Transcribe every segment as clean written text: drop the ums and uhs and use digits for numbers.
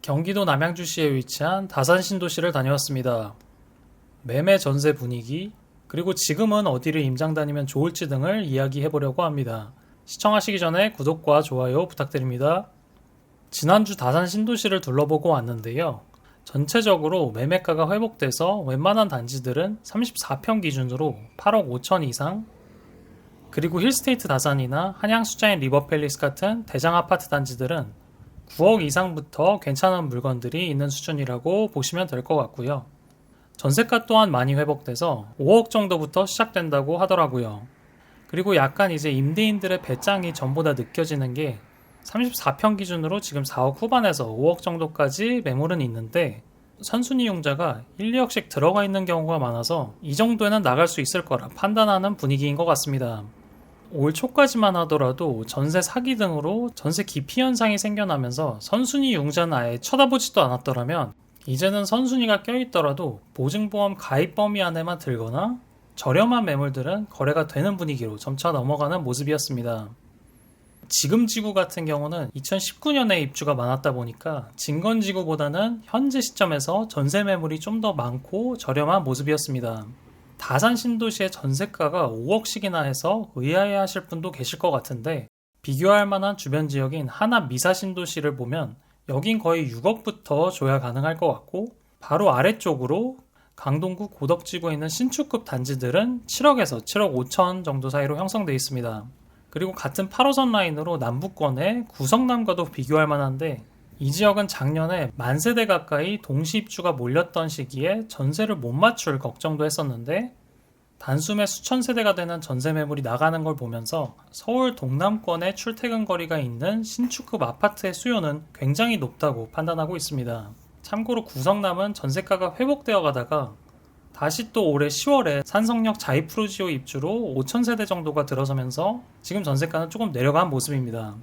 경기도 남양주시에 위치한 다산 신도시를 다녀왔습니다. 매매 전세 분위기, 그리고 지금은 어디를 임장 다니면 좋을지 등을 이야기해 보려고 합니다. 시청하시기 전에 구독과 좋아요 부탁드립니다. 지난주 다산 신도시를 둘러보고 왔는데요. 전체적으로 매매가가 회복돼서 웬만한 단지들은 34평 기준으로 8억 5천 이상, 그리고 힐스테이트 다산이나 한양수자인 리버팰리스 같은 대장 아파트 단지들은 9억 이상부터 괜찮은 물건들이 있는 수준이라고 보시면 될 것 같고요. 전세가 또한 많이 회복돼서 5억 정도부터 시작된다고 하더라고요. 그리고 약간 이제 임대인들의 배짱이 전보다 느껴지는 게 34평 기준으로 지금 4억 후반에서 5억 정도까지 매물은 있는데 선순위용자가 1, 2억씩 들어가 있는 경우가 많아서 이 정도에는 나갈 수 있을 거라 판단하는 분위기인 것 같습니다. 올 초까지만 하더라도 전세 사기 등으로 전세 기피 현상이 생겨나면서 선순위 융자는 아예 쳐다보지도 않았더라면 이제는 선순위가 껴있더라도 보증보험 가입 범위 안에만 들거나 저렴한 매물들은 거래가 되는 분위기로 점차 넘어가는 모습이었습니다. 지금지구 같은 경우는 2019년에 입주가 많았다 보니까 진건지구보다는 현재 시점에서 전세 매물이 좀 더 많고 저렴한 모습이었습니다. 다산 신도시의 전세가가 5억씩이나 해서 의아해 하실 분도 계실 것 같은데 비교할 만한 주변 지역인 하남 미사 신도시를 보면 여긴 거의 6억부터 줘야 가능할 것 같고 바로 아래쪽으로 강동구 고덕지구에 있는 신축급 단지들은 7억에서 7억 5천 정도 사이로 형성되어 있습니다. 그리고 같은 8호선 라인으로 남부권의 구성남과도 비교할 만한데 이 지역은 작년에 10,000세대 가까이 동시 입주가 몰렸던 시기에 전세를 못 맞출 걱정도 했었는데 단숨에 수천 세대가 되는 전세 매물이 나가는 걸 보면서 서울 동남권의 출퇴근 거리가 있는 신축급 아파트의 수요는 굉장히 높다고 판단하고 있습니다. 참고로 구성남은 전세가가 회복되어 가다가 다시 또 올해 10월에 산성역 자이프루지오 입주로 5,000세대 정도가 들어서면서 지금 전세가는 조금 내려간 모습입니다.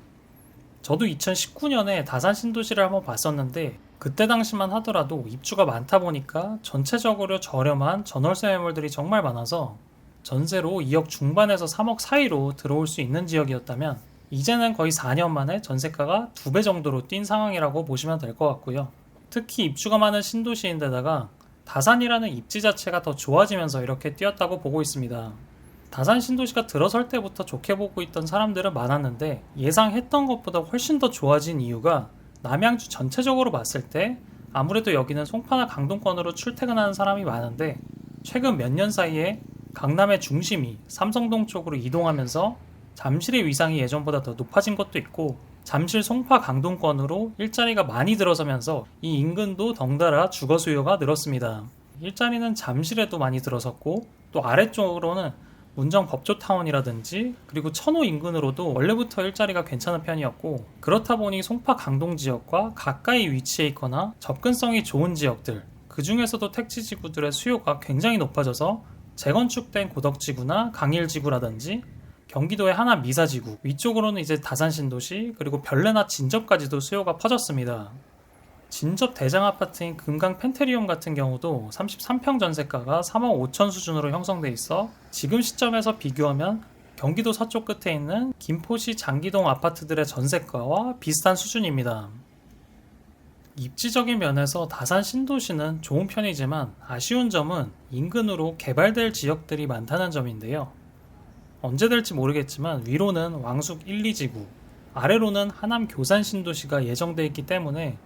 저도 2019년에 다산 신도시를 한번 봤었는데 그때 당시만 하더라도 입주가 많다 보니까 전체적으로 저렴한 전월세 매물들이 정말 많아서 전세로 2억 중반에서 3억 사이로 들어올 수 있는 지역이었다면 이제는 거의 4년 만에 전세가가 2배 정도로 뛴 상황이라고 보시면 될 것 같고요. 특히 입주가 많은 신도시인데다가 다산이라는 입지 자체가 더 좋아지면서 이렇게 뛰었다고 보고 있습니다. 다산 신도시가 들어설 때부터 좋게 보고 있던 사람들은 많았는데 예상했던 것보다 훨씬 더 좋아진 이유가 남양주 전체적으로 봤을 때 아무래도 여기는 송파나 강동권으로 출퇴근하는 사람이 많은데 최근 몇 년 사이에 강남의 중심이 삼성동 쪽으로 이동하면서 잠실의 위상이 예전보다 더 높아진 것도 있고 잠실 송파 강동권으로 일자리가 많이 들어서면서 이 인근도 덩달아 주거 수요가 늘었습니다. 일자리는 잠실에도 많이 들어섰고 또 아래쪽으로는 문정 법조타운이라든지 그리고 천호 인근으로도 원래부터 일자리가 괜찮은 편이었고 그렇다 보니 송파 강동 지역과 가까이 위치해 있거나 접근성이 좋은 지역들 그 중에서도 택지지구들의 수요가 굉장히 높아져서 재건축된 고덕지구나 강일지구라든지 경기도의 하남 미사지구 위쪽으로는 이제 다산 신도시 그리고 별내나 진접까지도 수요가 퍼졌습니다. 진접 대장 아파트인 금강 펜테리움 같은 경우도 33평 전세가가 3억 5천 수준으로 형성돼 있어 지금 시점에서 비교하면 경기도 서쪽 끝에 있는 김포시 장기동 아파트들의 전세가와 비슷한 수준입니다. 입지적인 면에서 다산 신도시는 좋은 편이지만 아쉬운 점은 인근으로 개발될 지역들이 많다는 점인데요. 언제 될지 모르겠지만 위로는 왕숙 1, 2지구, 아래로는 하남 교산 신도시가 예정돼 있기 때문에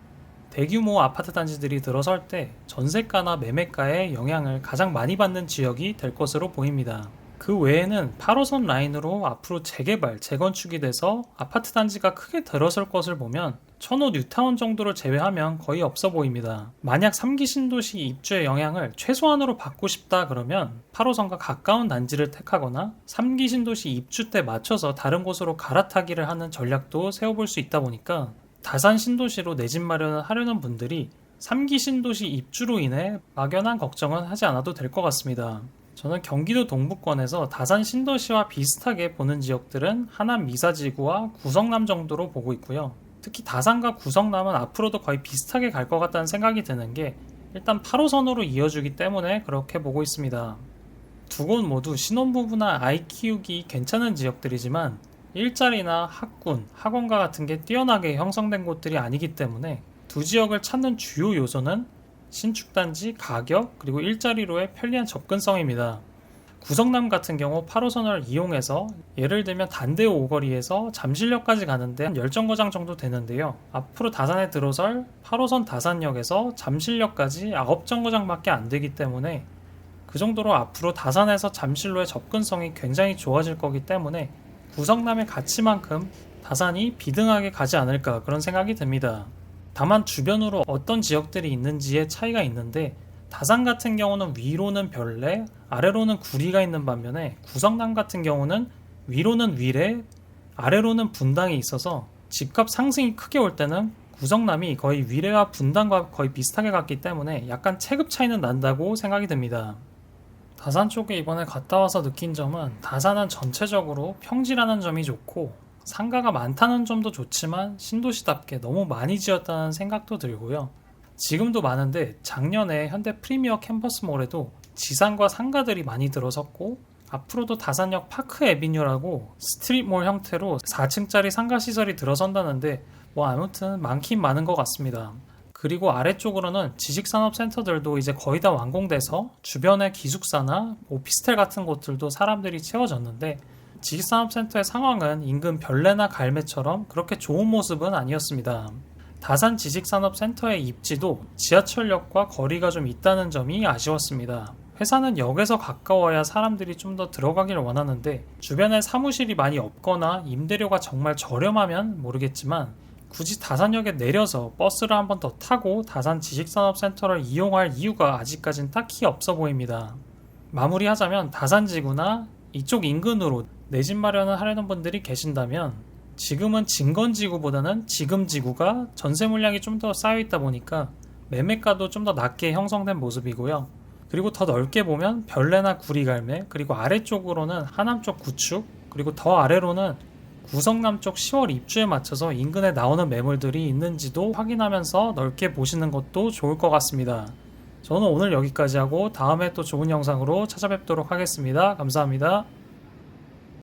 대규모 아파트 단지들이 들어설 때 전세가나 매매가의 영향을 가장 많이 받는 지역이 될 것으로 보입니다. 그 외에는 8호선 라인으로 앞으로 재개발, 재건축이 돼서 아파트 단지가 크게 들어설 것을 보면 천호 뉴타운 정도를 제외하면 거의 없어 보입니다. 만약 3기 신도시 입주의 영향을 최소한으로 받고 싶다 그러면 8호선과 가까운 단지를 택하거나 3기 신도시 입주 때 맞춰서 다른 곳으로 갈아타기를 하는 전략도 세워볼 수 있다 보니까 다산 신도시로 내 집 마련을 하려는 분들이 3기 신도시 입주로 인해 막연한 걱정은 하지 않아도 될 것 같습니다. 저는 경기도 동부권에서 다산 신도시와 비슷하게 보는 지역들은 하남 미사지구와 구성남 정도로 보고 있고요. 특히 다산과 구성남은 앞으로도 거의 비슷하게 갈 것 같다는 생각이 드는 게 일단 8호선으로 이어주기 때문에 그렇게 보고 있습니다. 두 곳 모두 신혼부부나 아이 키우기 괜찮은 지역들이지만 일자리나 학군, 학원가 같은 게 뛰어나게 형성된 곳들이 아니기 때문에 두 지역을 찾는 주요 요소는 신축단지, 가격, 그리고 일자리로의 편리한 접근성입니다. 구성남 같은 경우 8호선을 이용해서 예를 들면 단대호 오거리에서 잠실역까지 가는데 한 10정거장 정도 되는데요. 앞으로 다산에 들어설 8호선 다산역에서 잠실역까지 9정거장밖에 안 되기 때문에 그 정도로 앞으로 다산에서 잠실로의 접근성이 굉장히 좋아질 거기 때문에 구성남의 가치만큼 다산이 비등하게 가지 않을까 그런 생각이 듭니다. 다만 주변으로 어떤 지역들이 있는지의 차이가 있는데 다산 같은 경우는 위로는 별내, 아래로는 구리가 있는 반면에 구성남 같은 경우는 위로는 위례, 아래로는 분당이 있어서 집값 상승이 크게 올 때는 구성남이 거의 위례와 분당과 거의 비슷하게 갔기 때문에 약간 체급 차이는 난다고 생각이 듭니다. 다산 쪽에 이번에 갔다 와서 느낀 점은 다산은 전체적으로 평지라는 점이 좋고 상가가 많다는 점도 좋지만 신도시답게 너무 많이 지었다는 생각도 들고요. 지금도 많은데 작년에 현대 프리미어 캠퍼스몰에도 지상과 상가들이 많이 들어섰고 앞으로도 다산역 파크 애비뉴라고 스트릿몰 형태로 4층짜리 상가 시설이 들어선다는데 뭐 아무튼 많긴 많은 것 같습니다. 그리고 아래쪽으로는 지식산업센터들도 이제 거의 다 완공돼서 주변의 기숙사나 오피스텔 같은 곳들도 사람들이 채워졌는데 지식산업센터의 상황은 인근 별내나 갈매처럼 그렇게 좋은 모습은 아니었습니다. 다산 지식산업센터의 입지도 지하철역과 거리가 좀 있다는 점이 아쉬웠습니다. 회사는 역에서 가까워야 사람들이 좀 더 들어가길 원하는데 주변에 사무실이 많이 없거나 임대료가 정말 저렴하면 모르겠지만 굳이 다산역에 내려서 버스를 한 번 더 타고 다산 지식산업센터를 이용할 이유가 아직까진 딱히 없어 보입니다. 마무리하자면 다산지구나 이쪽 인근으로 내 집 마련을 하려는 분들이 계신다면 지금은 진건지구보다는 지금지구가 전세 물량이 좀 더 쌓여있다 보니까 매매가도 좀 더 낮게 형성된 모습이고요. 그리고 더 넓게 보면 별내나 구리갈매, 그리고 아래쪽으로는 하남 쪽 구축, 그리고 더 아래로는 구성남 쪽 10월 입주에 맞춰서 인근에 나오는 매물들이 있는지도 확인하면서 넓게 보시는 것도 좋을 것 같습니다. 저는 오늘 여기까지 하고 다음에 또 좋은 영상으로 찾아뵙도록 하겠습니다. 감사합니다.